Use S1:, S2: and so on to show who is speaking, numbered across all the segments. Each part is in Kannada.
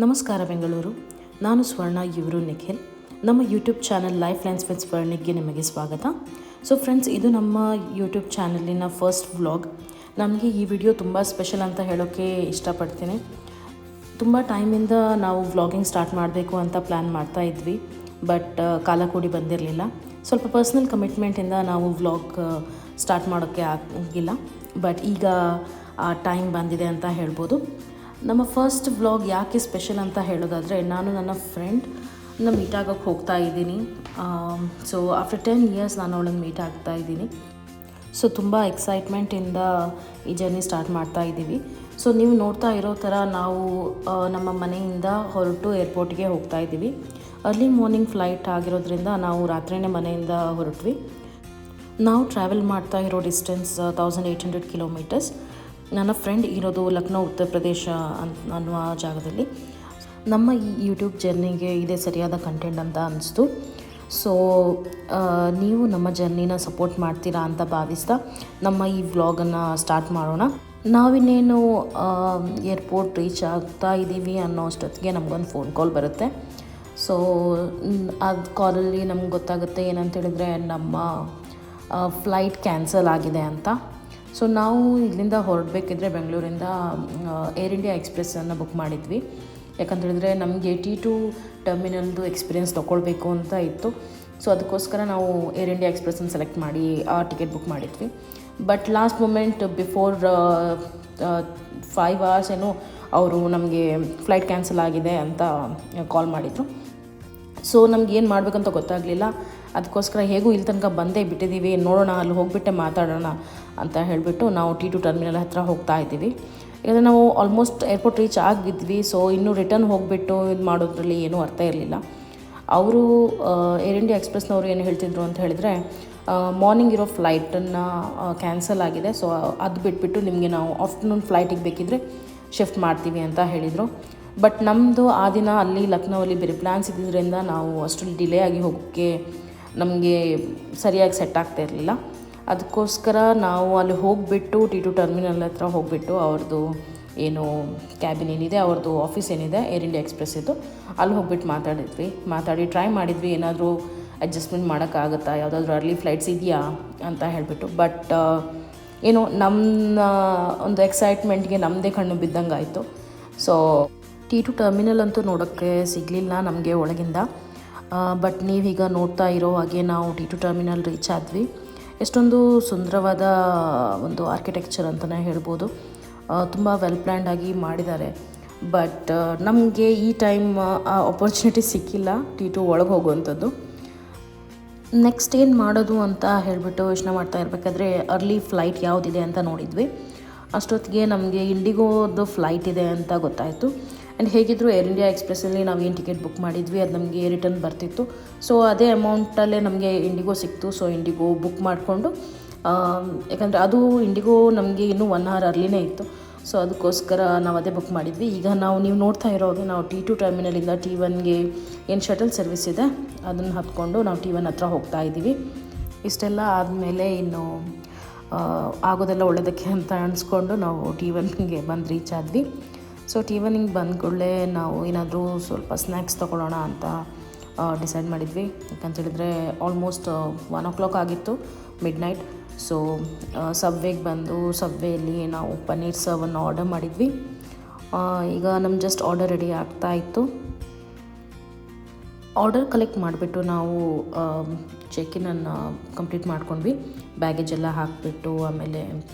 S1: ನಮಸ್ಕಾರ ಬೆಂಗಳೂರು. ನಾನು ಸ್ವರ್ಣ, ಇವರು ನಿಖಿಲ್. ನಮ್ಮ YouTube channel Life Lines with ಸ್ವರ್ಣಿಗೆ ನಿಮಗೆ ಸ್ವಾಗತ. ಸೊ ಫ್ರೆಂಡ್ಸ್, ಇದು ನಮ್ಮ ಯೂಟ್ಯೂಬ್ ಚಾನಲಿನ ಫಸ್ಟ್ ವ್ಲಾಗ್. ನಮಗೆ ಈ ವಿಡಿಯೋ ತುಂಬ ಸ್ಪೆಷಲ್ ಅಂತ ಹೇಳೋಕ್ಕೆ ಇಷ್ಟಪಡ್ತೀನಿ. ತುಂಬ ಟೈಮಿಂದ ನಾವು ವ್ಲಾಗಿಂಗ್ ಸ್ಟಾರ್ಟ್ ಮಾಡಬೇಕು ಅಂತ ಪ್ಲ್ಯಾನ್ ಮಾಡ್ತಾ ಇದ್ವಿ, ಬಟ್ ಕಾಲ ಕೂಡಿ ಬಂದಿರಲಿಲ್ಲ. ಸ್ವಲ್ಪ ಪರ್ಸ್ನಲ್ ಕಮಿಟ್ಮೆಂಟಿಂದ ನಾವು ವ್ಲಾಗ್ ಸ್ಟಾರ್ಟ್ ಮಾಡೋಕ್ಕೆ ಆಗಿಲ್ಲ, ಬಟ್ ಈಗ ಆ ಟೈಮ್ ಬಂದಿದೆ ಅಂತ ಹೇಳ್ಬೋದು. ನಮ್ಮ ಫಸ್ಟ್ ವ್ಲಾಗ್ ಯಾಕೆ ಸ್ಪೆಷಲ್ ಅಂತ ಹೇಳೋದಾದರೆ, ನಾನು ನನ್ನ ಫ್ರೆಂಡ್ನ ಮೀಟ್ ಆಗೋಕ್ಕೆ ಹೋಗ್ತಾ ಇದ್ದೀನಿ. ಸೊ ಆಫ್ಟರ್ 10 years ನಾನು ಅವಳನ್ನು ಮೀಟ್ ಆಗ್ತಾ ಇದ್ದೀನಿ. ಸೊ ತುಂಬ ಎಕ್ಸೈಟ್ಮೆಂಟಿಂದ ಈ ಜರ್ನಿ ಸ್ಟಾರ್ಟ್ ಮಾಡ್ತಾ ಇದ್ದೀವಿ. ಸೊ ನೀವು ನೋಡ್ತಾ ಇರೋ ಥರ ನಾವು ನಮ್ಮ ಮನೆಯಿಂದ ಹೊರಟು ಏರ್ಪೋರ್ಟ್ಗೆ ಹೋಗ್ತಾ ಇದ್ದೀವಿ. ಅರ್ಲಿ ಮಾರ್ನಿಂಗ್ ಫ್ಲೈಟ್ ಆಗಿರೋದ್ರಿಂದ ನಾವು ರಾತ್ರಿಯೇ ಮನೆಯಿಂದ ಹೊರಟ್ವಿ. ನಾವು ಟ್ರಾವೆಲ್ ಮಾಡ್ತಾ ಇರೋ ಡಿಸ್ಟೆನ್ಸ್ 1800 ಕಿಲೋಮೀಟರ್ಸ್. ನನ್ನ ಫ್ರೆಂಡ್ ಇರೋದು ಲಕ್ನೋ, ಉತ್ತರ ಪ್ರದೇಶ ಅನ್ನುವ ಜಾಗದಲ್ಲಿ. ನಮ್ಮ ಈ ಯೂಟ್ಯೂಬ್ ಜರ್ನಿಗೆ ಇದೇ ಸರಿಯಾದ ಕಂಟೆಂಟ್ ಅಂತ ಅನಿಸ್ತು. ಸೊ ನೀವು ನಮ್ಮ ಜರ್ನಿನ ಸಪೋರ್ಟ್ ಮಾಡ್ತೀರಾ ಅಂತ ಭಾವಿಸ್ತಾ ನಮ್ಮ ಈ ವ್ಲಾಗನ್ನು ಸ್ಟಾರ್ಟ್ ಮಾಡೋಣ. ನಾವಿನ್ನೇನು ಏರ್ಪೋರ್ಟ್ ರೀಚ್ ಆಗ್ತಾ ಇದ್ದೀವಿ ಅನ್ನೋ ಅಷ್ಟೊತ್ತಿಗೆ ನಮಗೊಂದು ಫೋನ್ ಕಾಲ್ ಬರುತ್ತೆ. ಸೊ ಅದು ಕಾಲಲ್ಲಿ ನಮ್ಗೆ ಗೊತ್ತಾಗುತ್ತೆ ಏನಂತ ಹೇಳಿದ್ರೆ, ನಮ್ಮ ಫ್ಲೈಟ್ ಕ್ಯಾನ್ಸಲ್ ಆಗಿದೆ ಅಂತ. ಸೊ ನಾವು ಇಲ್ಲಿಂದ ಹೊರಡಬೇಕಿದ್ರೆ ಬೆಂಗಳೂರಿಂದ ಏರ್ ಇಂಡಿಯಾ ಎಕ್ಸ್ಪ್ರೆಸ್ಸನ್ನು ಬುಕ್ ಮಾಡಿದ್ವಿ. ಯಾಕಂತೇಳಿದ್ರೆ ನಮಗೆ T2 ಟರ್ಮಿನಲ್ದು ಎಕ್ಸ್ಪೀರಿಯೆನ್ಸ್ ತೊಗೊಳ್ಬೇಕು ಅಂತ ಇತ್ತು. ಸೊ ಅದಕ್ಕೋಸ್ಕರ ನಾವು ಏರ್ ಇಂಡಿಯಾ ಎಕ್ಸ್ಪ್ರೆಸ್ಸನ್ನು ಸೆಲೆಕ್ಟ್ ಮಾಡಿ ಆ ಟಿಕೆಟ್ ಬುಕ್ ಮಾಡಿದ್ವಿ. But last moment before 5 hours ಏನೋ ಅವರು ನಮಗೆ ಫ್ಲೈಟ್ ಕ್ಯಾನ್ಸಲ್ ಆಗಿದೆ ಅಂತ ಕಾಲ್ ಮಾಡಿದರು. ಸೊ ನಮಗೇನು ಮಾಡಬೇಕಂತ ಗೊತ್ತಾಗಲಿಲ್ಲ. ಅದಕ್ಕೋಸ್ಕರ ಹೇಗೂ ಇಲ್ಲಿ ತನಕ ಬಂದೇ ಬಿಟ್ಟಿದ್ದೀವಿ, ನೋಡೋಣ, ಅಲ್ಲಿ ಹೋಗಿಬಿಟ್ಟೆ ಮಾತಾಡೋಣ ಅಂತ ಹೇಳಿಬಿಟ್ಟು ನಾವು T2 ಟರ್ಮಿನಲ್ ಹತ್ರ ಹೋಗ್ತಾ ಇದ್ದೀವಿ. ಈಗ ನಾವು ಆಲ್ಮೋಸ್ಟ್ ಏರ್ಪೋರ್ಟ್ ರೀಚ್ ಆಗಿದ್ವಿ. ಸೊ ಇನ್ನೂ ರಿಟರ್ನ್ ಹೋಗಿಬಿಟ್ಟು ಇದು ಮಾಡೋದ್ರಲ್ಲಿ ಏನೂ ಅರ್ಥ ಇರಲಿಲ್ಲ. ಅವರು ಏರ್ ಇಂಡಿಯಾ ಎಕ್ಸ್ಪ್ರೆಸ್ನವರು ಏನು ಹೇಳ್ತಿದ್ರು ಅಂತ ಹೇಳಿದರೆ, ಮಾರ್ನಿಂಗ್ ಇರೋ ಫ್ಲೈಟನ್ನು ಕ್ಯಾನ್ಸಲ್ ಆಗಿದೆ. ಸೊ ಅದು ಬಿಟ್ಬಿಟ್ಟು ನಿಮಗೆ ನಾವು ಆಫ್ಟರ್ನೂನ್ ಫ್ಲೈಟಿಗೆ ಬೇಕಿದ್ದರೆ ಶಿಫ್ಟ್ ಮಾಡ್ತೀವಿ ಅಂತ ಹೇಳಿದರು. ಬಟ್ ನಮ್ಮದು ಆ ದಿನ ಅಲ್ಲಿ ಲಕ್ನೋಲ್ಲಿ ಬೇರೆ ಪ್ಲ್ಯಾನ್ಸ್ ಇದ್ದಿದ್ದರಿಂದ ನಾವು ಅಷ್ಟು ಡಿಲೇ ಆಗಿ ಹೋಗೋಕ್ಕೆ ನಮಗೆ ಸರಿಯಾಗಿ ಸೆಟ್ ಆಗ್ತಾ ಇರಲಿಲ್ಲ. ಅದಕ್ಕೋಸ್ಕರ ನಾವು ಅಲ್ಲಿ ಹೋಗಿಬಿಟ್ಟು T2 ಟರ್ಮಿನಲ್ ಹತ್ರ ಹೋಗಿಬಿಟ್ಟು ಅವ್ರದ್ದು ಏನು ಕ್ಯಾಬಿನ್ ಏನಿದೆ, ಅವ್ರದ್ದು ಆಫೀಸ್ ಏನಿದೆ ಏರ್ ಇಂಡಿಯಾ ಎಕ್ಸ್ಪ್ರೆಸ್ಸಿದ್ದು, ಅಲ್ಲಿ ಹೋಗ್ಬಿಟ್ಟು ಮಾತಾಡಿ ಟ್ರೈ ಮಾಡಿದ್ವಿ ಏನಾದರೂ ಅಡ್ಜಸ್ಟ್ಮೆಂಟ್ ಮಾಡೋಕ್ಕಾಗುತ್ತಾ, ಯಾವುದಾದ್ರೂ ಅರ್ಲಿ ಫ್ಲೈಟ್ಸ್ ಇದೆಯಾ ಅಂತ ಹೇಳಿಬಿಟ್ಟು. ಬಟ್ ಏನೋ ನಮ್ಮ ಒಂದು ಎಕ್ಸೈಟ್ಮೆಂಟ್ಗೆ ನಮ್ಮದೇ ಕಣ್ಣು ಬಿದ್ದಂಗೆ ಆಯಿತು. ಸೊ T2 ಟರ್ಮಿನಲ್ ಅಂತೂ ನೋಡೋಕ್ಕೆ ಸಿಗಲಿಲ್ಲ ನಮಗೆ ಒಳಗಿಂದ. ಬಟ್ ನೀವೀಗ ನೋಡ್ತಾ ಇರೋ ಹಾಗೆ ನಾವು T2 ಟರ್ಮಿನಲ್ ರೀಚ್ ಆದ್ವಿ. ಎಷ್ಟೊಂದು ಸುಂದರವಾದ ಒಂದು ಆರ್ಕಿಟೆಕ್ಚರ್ ಅಂತಲೇ ಹೇಳ್ಬೋದು. ತುಂಬ ವೆಲ್ ಪ್ಲ್ಯಾಂಡ್ ಆಗಿ ಮಾಡಿದ್ದಾರೆ. ಬಟ್ ನಮಗೆ ಈ ಟೈಮ್ ಆ ಆಪರ್ಚುನಿಟಿ ಸಿಕ್ಕಿಲ್ಲ T2 ಒಳಗೆ ಹೋಗುವಂಥದ್ದು. ನೆಕ್ಸ್ಟ್ ಏನು ಮಾಡೋದು ಅಂತ ಹೇಳಿಬಿಟ್ಟು ಯೋಚನೆ ಮಾಡ್ತಾ ಇರಬೇಕಾದ್ರೆ ಅರ್ಲಿ ಫ್ಲೈಟ್ ಯಾವುದಿದೆ ಅಂತ ನೋಡಿದ್ವಿ. ಅಷ್ಟೊತ್ತಿಗೆ ನಮಗೆ ಇಂಡಿಗೋದು ಫ್ಲೈಟ್ ಇದೆ ಅಂತ ಗೊತ್ತಾಯಿತು. ಆ್ಯಂಡ್ ಹೇಗಿದ್ದರೂ ಏರ್ ಇಂಡಿಯಾ ಎಕ್ಸ್ಪ್ರೆಸ್ಸಲ್ಲಿ ನಾವು ಏನು ಟಿಕೆಟ್ ಬುಕ್ ಮಾಡಿದ್ವಿ ಅದು ನಮಗೆ ರಿಟರ್ನ್ ಬರ್ತಿತ್ತು. ಸೊ ಅದೇ ಅಮೌಂಟಲ್ಲೇ ನಮಗೆ ಇಂಡಿಗೋ ಸಿಕ್ತು. ಸೊ ಇಂಡಿಗೋ ಬುಕ್ ಮಾಡಿಕೊಂಡು, ಯಾಕಂದರೆ ಅದು ಇಂಡಿಗೋ ನಮಗೆ ಇನ್ನೂ 1 hour ಅರ್ಲಿನೇ ಇತ್ತು. ಸೊ ಅದಕ್ಕೋಸ್ಕರ ನಾವು ಅದೇ ಬುಕ್ ಮಾಡಿದ್ವಿ. ಈಗ ನೀವು ನೋಡ್ತಾ ಇರೋದು ನಾವು T2 ಟರ್ಮಿನಲಿಂದ T1ಗೆ ಏನು ಶಟಲ್ ಸರ್ವಿಸ್ ಇದೆ ಅದನ್ನು ಹತ್ಕೊಂಡು ನಾವು T1 ಹತ್ರ ಹೋಗ್ತಾ ಇದ್ದೀವಿ. ಇಷ್ಟೆಲ್ಲ ಆದಮೇಲೆ ಇನ್ನು ಆಗೋದೆಲ್ಲ ಒಳ್ಳೆಯದಕ್ಕೆ ಅಂತ ಅನಿಸ್ಕೊಂಡು ನಾವು T1ಗೆ ಬಂದು ರೀಚ್ ಆದ್ವಿ. ಸೊ T1ಗೆ ಬಂದ ಕೂಡಲೇ ನಾವು ಏನಾದರೂ ಸ್ವಲ್ಪ ಸ್ನ್ಯಾಕ್ಸ್ ತೊಗೊಳ್ಳೋಣ ಅಂತ ಡಿಸೈಡ್ ಮಾಡಿದ್ವಿ. ಯಾಕಂತೇಳಿದರೆ ಆಲ್ಮೋಸ್ಟ್ 1 o'clock ಆಗಿತ್ತು, ಮಿಡ್ನೈಟ್. ಸೊ ಸಬ್ವೇಗೆ ಬಂದು ಸಬ್ವೇಲಿ ನಾವು ಪನ್ನೀರ್ ಸರ್ವನ್ನು ಆರ್ಡರ್ ಮಾಡಿದ್ವಿ. ಈಗ ನಮ್ಮ ಜಸ್ಟ್ ಆರ್ಡರ್ ರೆಡಿ ಆಗ್ತಾ ಇತ್ತು. ಆರ್ಡರ್ ಕಲೆಕ್ಟ್ ಮಾಡಿಬಿಟ್ಟು ನಾವು ಚೆಕ್-ಇನನ್ನು ಕಂಪ್ಲೀಟ್ ಮಾಡ್ಕೊಂಡ್ವಿ. ಬ್ಯಾಗೇಜ್ ಎಲ್ಲ ಹಾಕಿಬಿಟ್ಟು ಆಮೇಲೆ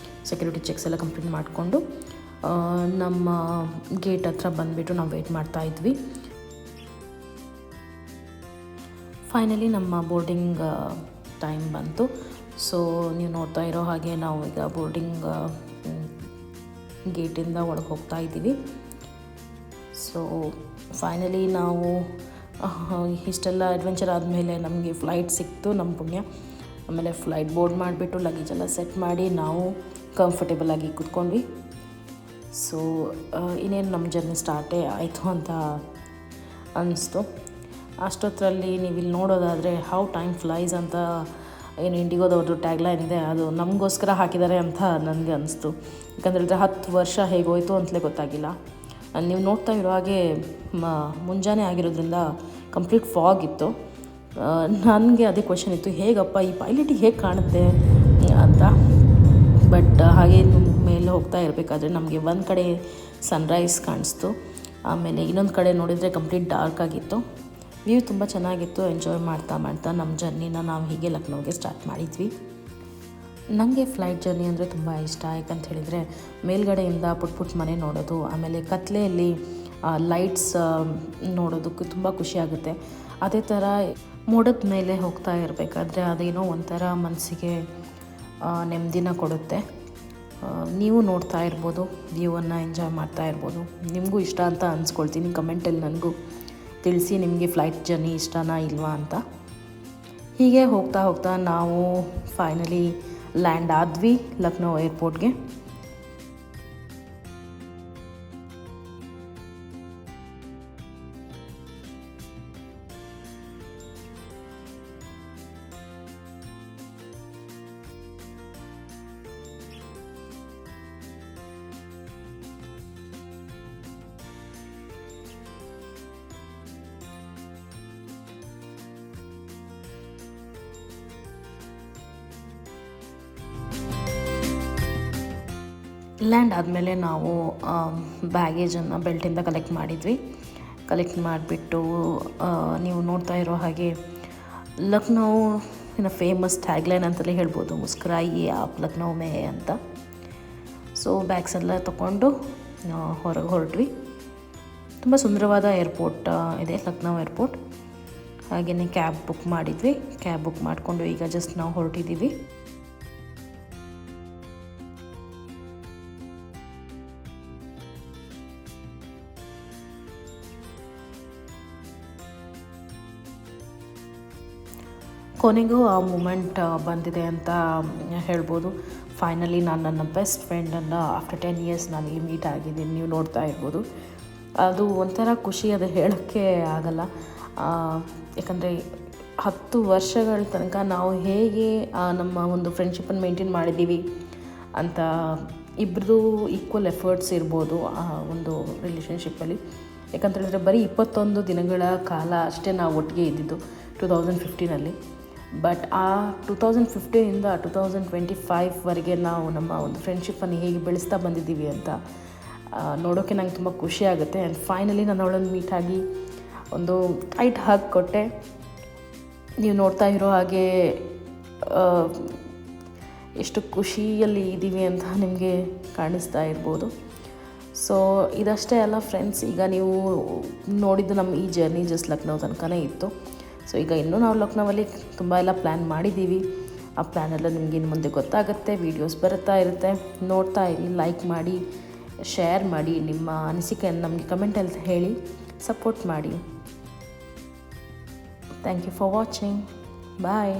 S1: ಸೆಕ್ಯೂರಿಟಿ ಚೆಕ್ಸ್ ಎಲ್ಲ ಕಂಪ್ಲೀಟ್ ಮಾಡಿಕೊಂಡು ನಮ್ಮ ಗೇಟ್ ಹತ್ರ ಬಂದುಬಿಟ್ಟು ನಾವು ವೆಯ್ಟ್ ಮಾಡ್ತಾ ಇದ್ವಿ. ಫೈನಲಿ ನಮ್ಮ ಬೋರ್ಡಿಂಗ್ ಟೈಮ್ ಬಂತು. ಸೊ ನೀವು ನೋಡ್ತಾ ಇರೋ ಹಾಗೆ ನಾವು ಈಗ ಬೋರ್ಡಿಂಗ್ ಗೇಟಿಂದ ಒಳಗೆ ಹೋಗ್ತಾ ಇದ್ದೀವಿ. ಸೊ ಫೈನಲಿ ನಾವು ಇಷ್ಟೆಲ್ಲ ಅಡ್ವೆಂಚರ್ ಆದಮೇಲೆ ನಮಗೆ ಫ್ಲೈಟ್ ಸಿಕ್ತು, ನಮ್ಮ ಪುಣ್ಯ. ಆಮೇಲೆ ಫ್ಲೈಟ್ ಬೋರ್ಡ್ ಮಾಡಿಬಿಟ್ಟು ಲಗೇಜೆಲ್ಲ ಸೆಟ್ ಮಾಡಿ ನಾವು ಕಂಫರ್ಟೇಬಲಾಗಿ ಕೂತ್ಕೊಂಡ್ವಿ. ಸೊ ಇನ್ನೇನು ನಮ್ಮ ಜರ್ನಿ ಸ್ಟಾರ್ಟೇ ಆಯಿತು ಅಂತ ಅನ್ನಿಸ್ತು. ಅಷ್ಟೊತ್ತರಲ್ಲಿ ನೀವು ಇಲ್ಲಿ ನೋಡೋದಾದರೆ ಹೌ ಟೈಮ್ ಫ್ಲೈಸ್ ಅಂತ ಏನು ಇಂಡಿಗೋದವ್ರದ್ದು ಟ್ಯಾಗ್ಲೈನ್ ಇದೆ, ಅದು ನಮಗೋಸ್ಕರ ಹಾಕಿದ್ದಾರೆ ಅಂತ ನನಗೆ ಅನಿಸ್ತು. ಯಾಕಂದರೆ 10 ವರ್ಷ ಹೇಗೋಯ್ತು ಅಂತಲೇ ಗೊತ್ತಾಗಿಲ್ಲ. ನೀವು ನೋಡ್ತಾ ಇರೋ ಹಾಗೆ ಮುಂಜಾನೆ ಆಗಿರೋದ್ರಿಂದ ಕಂಪ್ಲೀಟ್ ಫಾಗ್ ಇತ್ತು. ನನಗೆ ಅದೇ ಕ್ವೆಶನ್ ಇತ್ತು, ಹೇಗಪ್ಪ ಈ ಪೈಲಟಿಗೆ ಹೇಗೆ ಕಾಣುತ್ತೆ ಅಂತ. ಬಟ್ ಹಾಗೆ ಮೇಲೆ ಹೋಗ್ತಾ ಇರಬೇಕಾದ್ರೆ ನಮಗೆ ಒಂದು ಕಡೆ ಸನ್ರೈಸ್ ಕಾಣಿಸ್ತು, ಆಮೇಲೆ ಇನ್ನೊಂದು ಕಡೆ ನೋಡಿದರೆ ಕಂಪ್ಲೀಟ್ ಡಾರ್ಕ್ ಆಗಿತ್ತು. ವ್ಯೂ ತುಂಬ ಚೆನ್ನಾಗಿತ್ತು. ಎಂಜಾಯ್ ಮಾಡ್ತಾ ನಮ್ಮ ಜರ್ನಿನ ನಾವು ಹೀಗೆ ಲಕ್ನೋಗೆ ಸ್ಟಾರ್ಟ್ ಮಾಡಿದ್ವಿ. ನನಗೆ ಫ್ಲೈಟ್ ಜರ್ನಿ ಅಂದರೆ ತುಂಬ ಇಷ್ಟ. ಯಾಕಂತ ಹೇಳಿದರೆ ಮೇಲ್ಗಡೆಯಿಂದ ಪುಟ್ ಮನೆ ನೋಡೋದು, ಆಮೇಲೆ ಕತ್ಲೆಯಲ್ಲಿ ಲೈಟ್ಸ್ ನೋಡೋದಕ್ಕೂ ತುಂಬ ಖುಷಿಯಾಗುತ್ತೆ. ಅದೇ ಥರ ಮೋಡದ ಮೇಲೆ ಹೋಗ್ತಾ ಇರಬೇಕಾದ್ರೆ ಅದೇನೋ ಒಂಥರ ಮನಸ್ಸಿಗೆ ನೆಮ್ಮದಿನ ಕೊಡುತ್ತೆ. ನೀವು ನೋಡ್ತಾ ಇರ್ಬೋದು, ವ್ಯೂವನ್ನು ಎಂಜಾಯ್ ಮಾಡ್ತಾ ಇರ್ಬೋದು. ನಿಮಗೂ ಇಷ್ಟ ಅಂತ ಅನ್ಸ್ಕೊಳ್ತೀನಿ. ಕಮೆಂಟಲ್ಲಿ ನನಗೂ ತಿಳಿಸಿ ನಿಮಗೆ ಫ್ಲೈಟ್ ಜರ್ನಿ ಇಷ್ಟನಾ ಇಲ್ವಾ ಅಂತ. ಹೀಗೆ ಹೋಗ್ತಾ ನಾವು ಫೈನಲಿ ಲ್ಯಾಂಡ್ ಆದ್ವಿ ಲಕ್ನೋ ಏರ್ಪೋರ್ಟ್ಗೆ. ಲ್ಯಾಂಡ್ ಆದಮೇಲೆ ನಾವು ಬ್ಯಾಗೇಜನ್ನು ಬೆಲ್ಟಿಂದ ಕಲೆಕ್ಟ್ ಮಾಡಿಬಿಟ್ಟು ನೀವು ನೋಡ್ತಾ ಇರೋ ಹಾಗೆ ಲಕ್ನೋ ಫೇಮಸ್ ಟ್ಯಾಗ್ಲೈನ್ ಅಂತಲೇ ಹೇಳ್ಬೋದು, ಮುಸ್ಕರಾಯಿ ಆಪ್ ಲಕ್ನೋ ಮೇ ಅಂತ. ಸೊ ಬ್ಯಾಗ್ಸ್ ಎಲ್ಲ ತೊಗೊಂಡು ಹೊರಗೆ ಹೊರಟ್ವಿ. ತುಂಬ ಸುಂದರವಾದ ಏರ್ಪೋರ್ಟ್ ಇದೆ ಲಕ್ನೋ ಏರ್ಪೋರ್ಟ್. ಹಾಗೆಯೇ ಕ್ಯಾಬ್ ಬುಕ್ ಮಾಡಿಕೊಂಡು ಈಗ ಜಸ್ಟ್ ನಾವು ಹೊರಟಿದ್ದೀವಿ. ಕೊನೆಗೂ ಆ ಮೂಮೆಂಟ್ ಬಂದಿದೆ ಅಂತ ಹೇಳ್ಬೋದು. ಫೈನಲಿ ನಾನು ನನ್ನ ಬೆಸ್ಟ್ ಫ್ರೆಂಡನ್ನು ಆಫ್ಟರ್ 10 years ನಾನು ಇಲ್ಲಿ ಮೀಟ್ ಆಗಿದ್ದೀನಿ. ನೀವು ನೋಡ್ತಾ ಇರ್ಬೋದು. ಅದು ಒಂಥರ ಖುಷಿ, ಅದು ಹೇಳೋಕ್ಕೆ ಆಗಲ್ಲ. ಯಾಕಂದರೆ 10 ವರ್ಷಗಳ ತನಕ ನಾವು ಹೇಗೆ ನಮ್ಮ ಒಂದು ಫ್ರೆಂಡ್ಶಿಪ್ಪನ್ನು ಮೇಂಟೈನ್ ಮಾಡಿದ್ದೀವಿ ಅಂತ ಇಬ್ಬರದು ಈಕ್ವಲ್ ಎಫರ್ಟ್ಸ್ ಇರ್ಬೋದು ಆ ಒಂದು ರಿಲೇಷನ್ಶಿಪ್ಪಲ್ಲಿ. ಯಾಕಂತ ಹೇಳಿದ್ರೆ ಬರೀ 21 ದಿನಗಳ ಕಾಲ ಅಷ್ಟೇ ನಾವು ಒಟ್ಟಿಗೆ ಇದ್ದಿದ್ದು 2015. ಬಟ್ ಆ 2015ಇಂದ 2025ವರೆಗೆ ನಾವು ನಮ್ಮ ಒಂದು ಫ್ರೆಂಡ್ಶಿಪ್ಪನ್ನು ಹೇಗೆ ಬೆಳೆಸ್ತಾ ಬಂದಿದ್ದೀವಿ ಅಂತ ನೋಡೋಕ್ಕೆ ನಂಗೆ ತುಂಬ ಖುಷಿ ಆಗುತ್ತೆ. ಆ್ಯಂಡ್ ಫೈನಲಿ ನಾನು ಅವಳನ್ನು ಮೀಟ್ ಆಗಿ ಒಂದು ಟೈಟ್ ಹಗ್ ಕೊಟ್ಟೆ. ನೀವು ನೋಡ್ತಾ ಇರೋ ಹಾಗೆ ಎಷ್ಟು ಖುಷಿಯಲ್ಲಿ ಇದ್ದೀವಿ ಅಂತ ನಿಮಗೆ ಕಾಣಿಸ್ತಾ ಇರ್ಬೋದು. ಸೊ ಇದಷ್ಟೇ ಅಲ್ಲ ಫ್ರೆಂಡ್ಸ್, ಈಗ ನೀವು ನೋಡಿದ್ದು ನಮ್ಮ ಈ ಜರ್ನಿ ಜಸ್ಟ್ ಲಕ್ನೋ ತನಕನೇ ಇತ್ತು. ಸೊ ಈಗ ಇನ್ನೂ ನಾವು ಲಕ್ನೋವಲ್ಲಿ ತುಂಬ ಎಲ್ಲ ಪ್ಲ್ಯಾನ್ ಮಾಡಿದ್ದೀವಿ. ಆ ಪ್ಲ್ಯಾನೆಲ್ಲ ನಿಮಗೆ ಇನ್ನು ಮುಂದೆ ಗೊತ್ತಾಗುತ್ತೆ. ವೀಡಿಯೋಸ್ ಬರುತ್ತಾ ಇರುತ್ತೆ, ನೋಡ್ತಾ ಇರಿ, ಲೈಕ್ ಮಾಡಿ, ಶೇರ್ ಮಾಡಿ, ನಿಮ್ಮ ಅನಿಸಿಕೆಯನ್ನು ನಮಗೆ ಕಮೆಂಟಲ್ಲಿ ಹೇಳಿ ಸಪೋರ್ಟ್ ಮಾಡಿ. Thank you for watching. Bye.